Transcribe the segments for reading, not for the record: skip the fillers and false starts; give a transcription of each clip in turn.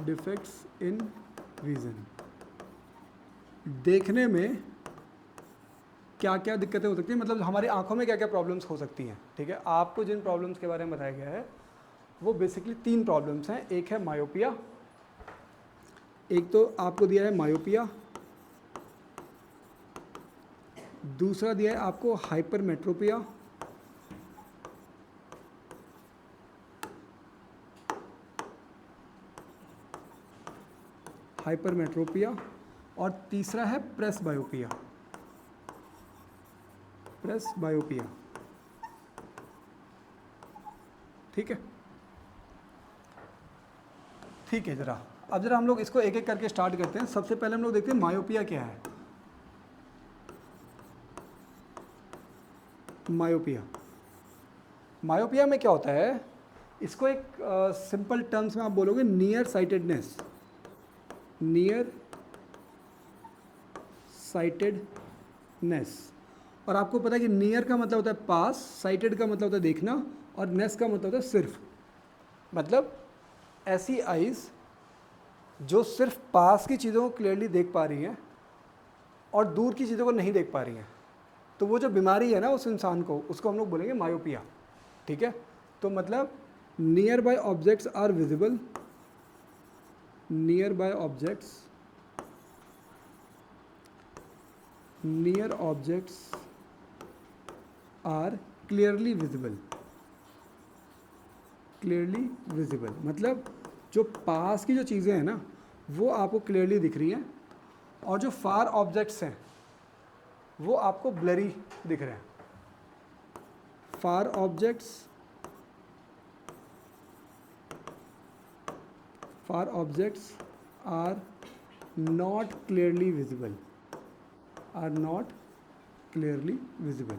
Defects in vision, देखने में क्या क्या दिक्कतें हो सकती हैं, मतलब हमारी आंखों में क्या क्या प्रॉब्लम्स हो सकती हैं। ठीक है, आपको जिन प्रॉब्लम्स के बारे में बताया गया है वो बेसिकली 3 प्रॉब्लम्स हैं। एक है मायोपिया, एक तो आपको दिया है मायोपिया, दूसरा दिया है आपको हाइपरमेट्रोपिया, हाइपरमेट्रोपिया, और तीसरा है प्रेसबायोपिया, प्रेसबायोपिया। ठीक है, ठीक है। जरा अब जरा हम लोग इसको एक एक करके स्टार्ट करते हैं। सबसे पहले हम लोग देखते हैं मायोपिया क्या है। मायोपिया, मायोपिया में क्या होता है, इसको एक सिंपल टर्म्स में आप बोलोगे नियर साइटेडनेस, नियर साइटेडनेस। और आपको पता है कि नियर का मतलब होता है पास, साइटेड का मतलब होता है देखना, और नेस का मतलब होता है सिर्फ। मतलब ऐसी आइज़ जो सिर्फ पास की चीज़ों को क्लियरली देख पा रही हैं और दूर की चीज़ों को नहीं देख पा रही हैं, तो वो जो बीमारी है ना उस इंसान को, उसको हम लोग बोलेंगे मायोपिया। ठीक है, तो मतलब nearby objects are visible, nearby objects, near objects are clearly visible, clearly visible. मतलब जो पास की जो चीज़ें हैं ना वो आपको क्लियरली दिख रही हैं, और जो फार ऑब्जेक्ट्स हैं वो आपको ब्लरी दिख रहे हैं। Far objects, far objects are not clearly visible, are not clearly visible.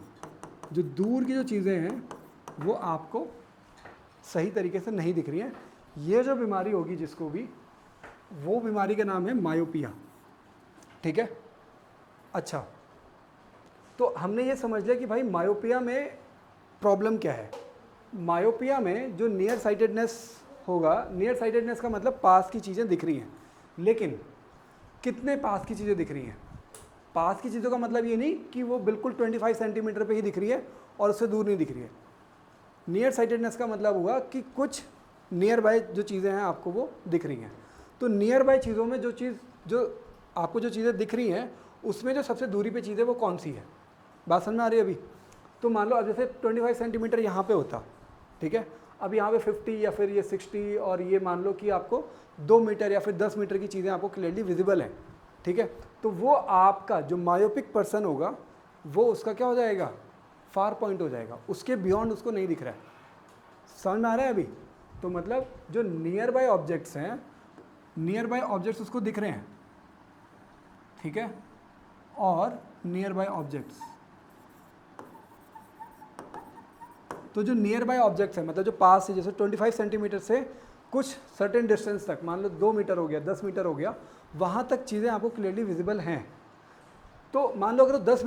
जो दूर की जो चीज़ें हैं वो आपको सही तरीके से नहीं दिख रही हैं। ये जो बीमारी होगी जिसको भी, वो बीमारी का नाम है मायोपिया। ठीक है, अच्छा, तो हमने ये समझ लिया कि भाई मायोपिया में प्रॉब्लम क्या है। मायोपिया में जो नियर साइटेडनेस होगा, नियर साइटेडनेस का मतलब पास की चीज़ें दिख रही हैं, लेकिन कितने पास की चीज़ें दिख रही हैं। पास की चीज़ों का मतलब ये नहीं कि वो बिल्कुल 25 सेंटीमीटर पे ही दिख रही है और उससे दूर नहीं दिख रही है। नियर साइटेडनेस का मतलब हुआ कि कुछ नियर बाय जो चीज़ें हैं आपको वो दिख रही हैं। तो नियर बाय चीज़ों में जो चीज़, जो आपको जो चीज़ें दिख रही हैं उसमें जो सबसे दूरी पे चीज़ है वो कौन सी है, बात समझ में आ रही है अभी। तो मान लो अब जैसे 25 सेंटीमीटर यहाँ पे होता, ठीक है, अब यहाँ पे 50 या फिर ये 60, और ये मान लो कि आपको 2 मीटर या फिर 10 मीटर की चीज़ें आपको क्लियरली विजिबल हैं। ठीक है, तो वो आपका जो मायोपिक पर्सन होगा वो उसका क्या हो जाएगा, फार पॉइंट हो जाएगा, उसके बियॉन्ड उसको नहीं दिख रहा है। समझ में आ रहा है अभी। तो मतलब जो नियर बाय ऑब्जेक्ट्स हैं, नियर बाय ऑब्जेक्ट्स उसको दिख रहे हैं, ठीक है, और नियर बाय ऑब्जेक्ट्स, तो जो नियर बाय ऑब्जेक्ट्स हैं मतलब जो पास है, जैसे 25 सेंटीमीटर से कुछ सर्टेन डिस्टेंस तक, मान लो 2 मीटर हो गया, 10 मीटर हो गया, वहाँ तक चीज़ें आपको क्लियरली विजिबल हैं। तो मान लो अगर 10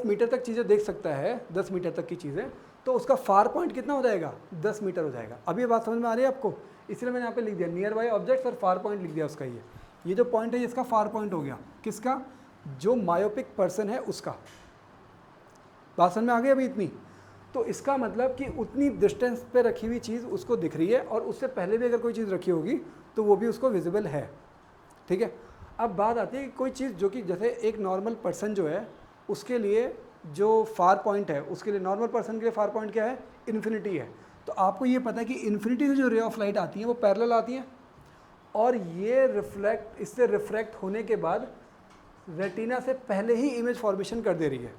मीटर तक चीज़ें देख सकता है, 10 मीटर तक की चीज़ें, तो उसका फार पॉइंट कितना हो जाएगा, 10 मीटर हो जाएगा। अभी ये बात समझ में आ रही है आपको, इसलिए मैंने यहाँ पे लिख दिया नियर बाय ऑब्जेक्ट्स और फार पॉइंट लिख दिया उसका। ये जो पॉइंट है इसका फार पॉइंट हो गया, किसका, जो मायोपिक पर्सन है उसका। बात समझ में आ गई अभी इतनी। तो इसका मतलब कि उतनी डिस्टेंस पे रखी हुई चीज़ उसको दिख रही है, और उससे पहले भी अगर कोई चीज़ रखी होगी तो वो भी उसको विजिबल है। ठीक है, अब बात आती है कि कोई चीज़ जो कि जैसे एक नॉर्मल पर्सन जो है उसके लिए जो फार पॉइंट है, उसके लिए नॉर्मल पर्सन के लिए फार पॉइंट क्या है, इन्फिनिटी है। तो आपको ये पता है कि इन्फिनिटी से जो रे ऑफ लाइट आती हैं वो पैरेलल आती हैं, और ये रिफ्लेक्ट, इससे रिफ्रैक्ट होने के बाद रेटिना से पहले ही इमेज फॉर्मेशन कर दे रही है।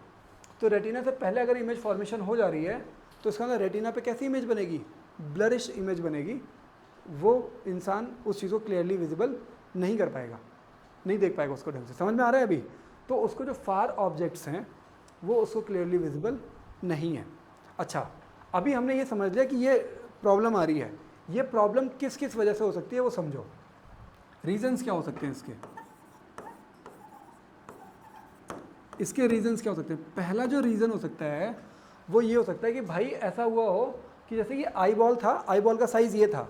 तो रेटिना से पहले अगर इमेज फॉर्मेशन हो जा रही है तो इसका मतलब रेटिना पे कैसी इमेज बनेगी, ब्लरिश इमेज बनेगी। वो इंसान उस चीज़ को क्लियरली विजिबल नहीं कर पाएगा, नहीं देख पाएगा उसको ढंग से। समझ में आ रहा है अभी। तो उसको जो फार ऑब्जेक्ट्स हैं वो उसको क्लियरली विजिबल नहीं है। अच्छा, अभी हमने ये समझ लिया कि ये प्रॉब्लम आ रही है। ये प्रॉब्लम किस किस वजह से हो सकती है वो समझो, रीजंस क्या हो सकते हैं इसके रीजंस क्या हो सकते हैं। पहला जो रीज़न हो सकता है वो ये हो सकता है कि भाई ऐसा हुआ हो कि जैसे कि आई बॉल था, आई बॉल का साइज़ ये था,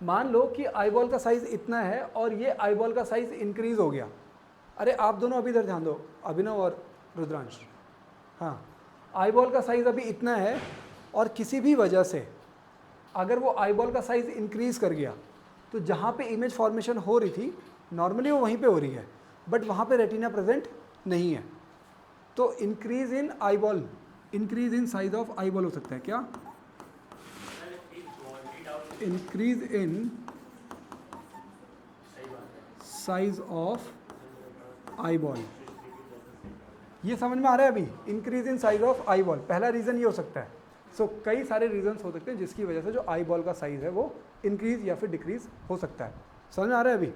मान लो कि आई बॉल का साइज़ इतना है और ये आई बॉल का साइज़ इंक्रीज़ हो गया। अरे आप दोनों अभी इधर ध्यान दो, अभिनव और रुद्रांश। हाँ, आई बॉल का साइज़ अभी इतना है और किसी भी वजह से अगर वो आई बॉल का साइज़ इंक्रीज़ कर गया तो जहाँ पे इमेज फॉर्मेशन हो रही थी नॉर्मली वो वहीं पे हो रही है, बट वहाँ पे रेटिना प्रेजेंट नहीं है। तो increase in eye ball, increase in size of eye ball हो सकता है क्या? Increase in size of eye ball, ये समझ में आ रहा है अभी? Increase in size of eye ball पहला रीज़न ये हो सकता है। सो कई सारे रीजंस हो सकते हैं जिसकी वजह से जो आई बॉल का साइज़ है वो इंक्रीज या फिर डिक्रीज हो सकता है। समझ में आ रहा है अभी?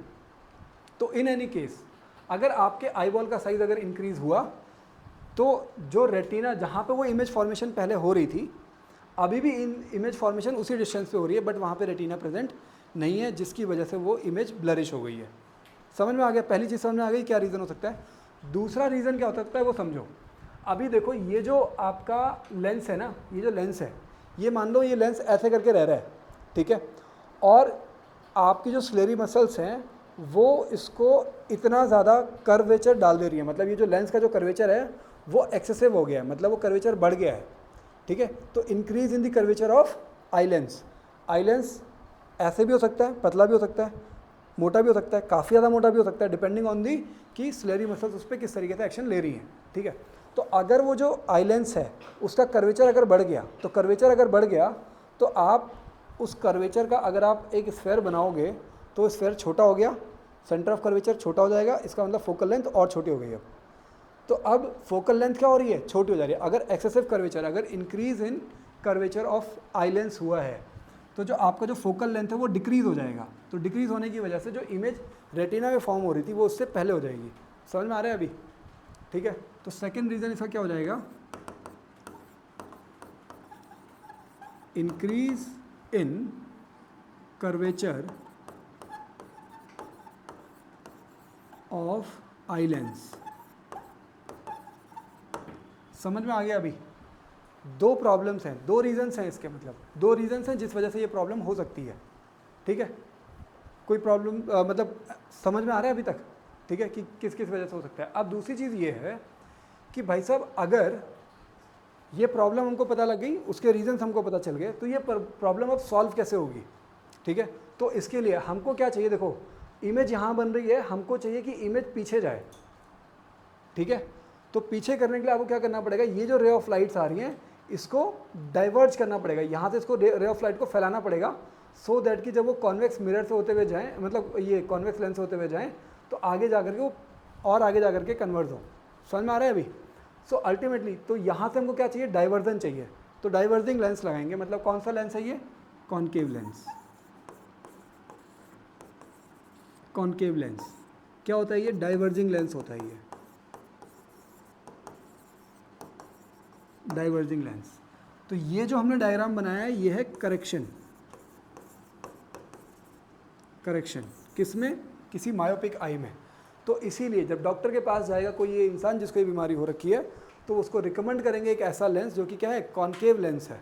तो इन एनी केस अगर आपके आई बॉल का साइज़ अगर इंक्रीज हुआ तो जो रेटिना जहाँ पे वो इमेज फॉर्मेशन पहले हो रही थी अभी भी इमेज फॉर्मेशन उसी डिस्टेंस पे हो रही है, बट वहाँ पे रेटिना प्रेजेंट नहीं है, जिसकी वजह से वो इमेज ब्लरिश हो गई है। समझ में आ गया? पहली चीज़ समझ में आ गई क्या रीज़न हो सकता है। दूसरा रीज़न क्या हो सकता है वो समझो। अभी देखो ये जो आपका लेंस है ना, ये जो लेंस है ये मान लो ये लेंस ऐसे करके रह रहा है, ठीक है, और आपकी जो स्लेरी मसल्स हैं वो इसको इतना ज़्यादा कर्वेचर डाल दे रही है, मतलब ये जो लेंस का जो कर्वेचर है वो एक्सेसिव हो गया है, मतलब वो कर्वेचर बढ़ गया है, ठीक है। तो increase in the curvature of eye lens. Eye lens ऐसे भी हो सकता है, पतला भी हो सकता है, मोटा भी हो सकता है, काफ़ी ज़्यादा मोटा भी हो सकता है, डिपेंडिंग ऑन दी कि स्लेरी मसल्स उस पर किस तरीके से एक्शन ले रही हैं, ठीक है। तो अगर वो जो आई लेंस है उसका कर्वेचर अगर बढ़ गया, तो कर्वेचर अगर बढ़ गया तो आप उस कर्वेचर का अगर आप एक स्फेयर बनाओगे तो स्फेयर छोटा हो गया, सेंटर ऑफ कर्वेचर छोटा हो जाएगा, इसका मतलब फोकल लेंथ और छोटी हो गई अब। तो अब फोकल लेंथ क्या हो रही है? छोटी हो जा रही है। अगर एक्सेसिव कर्वेचर, अगर increase in curvature of eye lens हुआ है तो जो आपका जो फोकल लेंथ है वो डिक्रीज़ हो जाएगा। तो डिक्रीज़ होने की वजह से जो इमेज रेटिना में फॉर्म हो रही थी वो उससे पहले हो जाएगी। समझ में आ रहा है अभी? ठीक है। तो सेकेंड रीज़न इसका क्या हो जाएगा? Increase in curvature of eye lens. समझ में आ गया अभी? दो प्रॉब्लम्स हैं, दो रीजंस हैं इसके, मतलब दो रीजंस हैं जिस वजह से ये प्रॉब्लम हो सकती है, ठीक है। कोई प्रॉब्लम मतलब समझ में आ रहा है अभी तक? ठीक है, कि किस किस वजह से हो सकता है। अब दूसरी चीज़ ये है कि भाई साहब अगर ये प्रॉब्लम हमको पता लग गई, उसके रीजंस हमको पता चल गए, तो ये प्रॉब्लम अब सॉल्व कैसे होगी, ठीक है। तो इसके लिए हमको क्या चाहिए? देखो इमेज यहाँ बन रही है, हमको चाहिए कि इमेज पीछे जाए, ठीक है। तो पीछे करने के लिए आपको क्या करना पड़ेगा? ये जो रे ऑफ लाइट्स आ रही हैं इसको डाइवर्ज करना पड़ेगा, यहाँ से इसको रे ऑफ लाइट को फैलाना पड़ेगा, सो दैट कि जब वो कॉन्वेक्स मिरर से होते हुए जाएँ, मतलब ये कॉन्वेक्स लेंस होते हुए जाएँ, तो आगे जा करके वो और आगे जा करके कन्वर्ज हो। समझ में आ रहा है अभी? सो अल्टीमेटली तो यहाँ से हमको क्या चाहिए? डाइवर्जन चाहिए। तो डाइवर्जिंग लेंस लगाएंगे, मतलब कौन सा लेंस है ये? Concave lens. कॉनकेव लेंस क्या होता है? ये डाइवर्जिंग लेंस होता है, ये डाइवर्जिंग लेंस। तो ये जो हमने डायग्राम बनाया है ये है करेक्शन। करेक्शन किसमें? किसी मायोपिक आई में। तो इसीलिए जब डॉक्टर के पास जाएगा कोई ये इंसान जिसको ये बीमारी हो रखी है, तो उसको रिकमेंड करेंगे एक ऐसा लेंस जो कि क्या है? कॉनकेव लेंस है,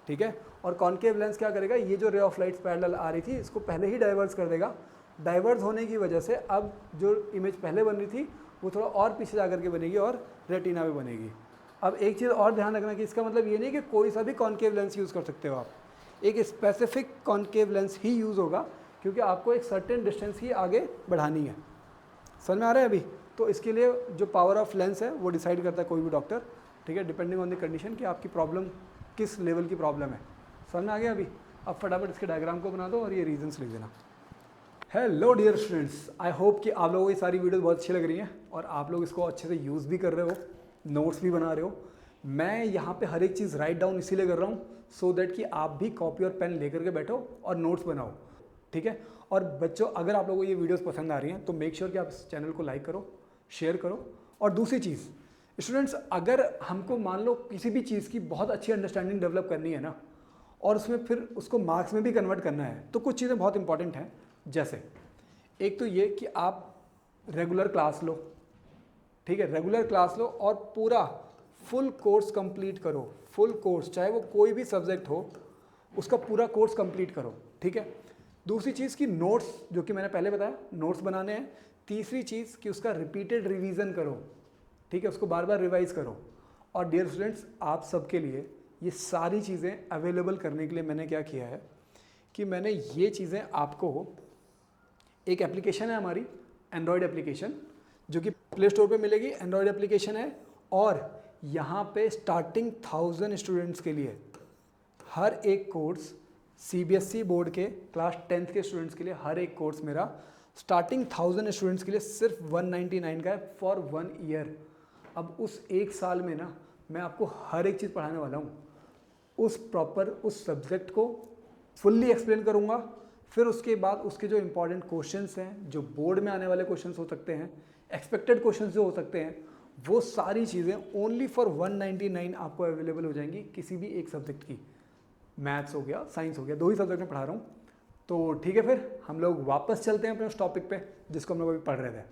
ठीक है। और कॉनकेव लेंस क्या करेगा? ये जो रे ऑफ लाइट्स पैरेलल आ रही थी इसको पहले ही डाइवर्स कर देगा। डाइवर्स होने की वजह से अब जो इमेज पहले बन रही थी वो थोड़ा और पीछे जा करके बनेगी और रेटिना में बनेगी। अब एक चीज़ और ध्यान रखना कि इसका मतलब ये नहीं कि कोई सा भी कॉनकेव लेंस यूज़ कर सकते हो आप, एक स्पेसिफिक कॉनकेव लेंस ही यूज़ होगा, क्योंकि आपको एक सर्टेन डिस्टेंस ही आगे बढ़ानी है। समझ में आ रहा है अभी? तो इसके लिए जो पावर ऑफ लेंस है वो डिसाइड करता है कोई भी डॉक्टर, ठीक है, डिपेंडिंग ऑन द कंडीशन कि आपकी प्रॉब्लम किस लेवल की प्रॉब्लम है। समझ में आ गया अभी? अब फटाफट इसके डायग्राम को बना दो और ये रीजंस लिख देना। Hello dear students, I hope कि आप लोगों को ये सारी वीडियोस बहुत अच्छी लग रही हैं और आप लोग इसको अच्छे से यूज़ भी कर रहे हो, नोट्स भी बना रहे हो। मैं यहाँ पे हर एक चीज़ राइट डाउन इसीलिए कर रहा हूँ सो दैट कि आप भी कॉपी और पेन लेकर के बैठो और नोट्स बनाओ, ठीक है। और बच्चों अगर आप लोगों को ये वीडियोस पसंद आ रही हैं तो मेक श्योर कि आप इस चैनल को लाइक करो, शेयर करो। और दूसरी चीज़ स्टूडेंट्स, अगर हमको मान लो किसी भी चीज़ की बहुत अच्छी अंडरस्टैंडिंग डेवलप करनी है ना, और उसमें फिर उसको मार्क्स में भी कन्वर्ट करना है, तो कुछ चीज़ें बहुत इंपॉर्टेंट हैं। जैसे एक तो ये कि आप रेगुलर क्लास लो, ठीक है, रेगुलर क्लास लो और पूरा फुल कोर्स कंप्लीट करो। फुल कोर्स चाहे वो कोई भी सब्जेक्ट हो उसका पूरा कोर्स कंप्लीट करो, ठीक है। दूसरी चीज़ की नोट्स, जो कि मैंने पहले बताया नोट्स बनाने हैं। तीसरी चीज़ कि उसका रिपीटेड रिवीजन करो, ठीक है, उसको बार बार रिवाइज करो। और डियर स्टूडेंट्स, आप सबके लिए ये सारी चीज़ें अवेलेबल करने के लिए मैंने क्या किया है कि मैंने ये चीज़ें आपको, एक एप्लीकेशन है हमारी एंड्रॉयड एप्लीकेशन, जो कि प्ले स्टोर पे मिलेगी, एंड्रॉयड एप्लीकेशन है। और यहाँ पे स्टार्टिंग 1000 स्टूडेंट्स के लिए हर एक कोर्स, सीबीएसई बोर्ड के क्लास 10th के स्टूडेंट्स के लिए हर एक कोर्स मेरा स्टार्टिंग 1000 स्टूडेंट्स के लिए सिर्फ 199 का है फॉर 1 ईयर। अब उस एक साल में ना मैं आपको हर एक चीज़ पढ़ाने वाला हूँ, उस प्रॉपर उस सब्जेक्ट को फुल्ली एक्सप्लेन करूँगा। फिर उसके बाद उसके जो इंपॉर्टेंट क्वेश्चंस हैं, जो बोर्ड में आने वाले क्वेश्चंस हो सकते हैं, एक्सपेक्टेड क्वेश्चंस जो हो सकते हैं, वो सारी चीज़ें ओनली फॉर 199 आपको अवेलेबल हो जाएंगी किसी भी एक सब्जेक्ट की। मैथ्स हो गया, साइंस हो गया, 2 ही सब्जेक्ट में पढ़ा रहा हूँ। तो ठीक है, फिर हम लोग वापस चलते हैं अपने उस टॉपिक पे जिसको हम लोग अभी पढ़ रहे थे।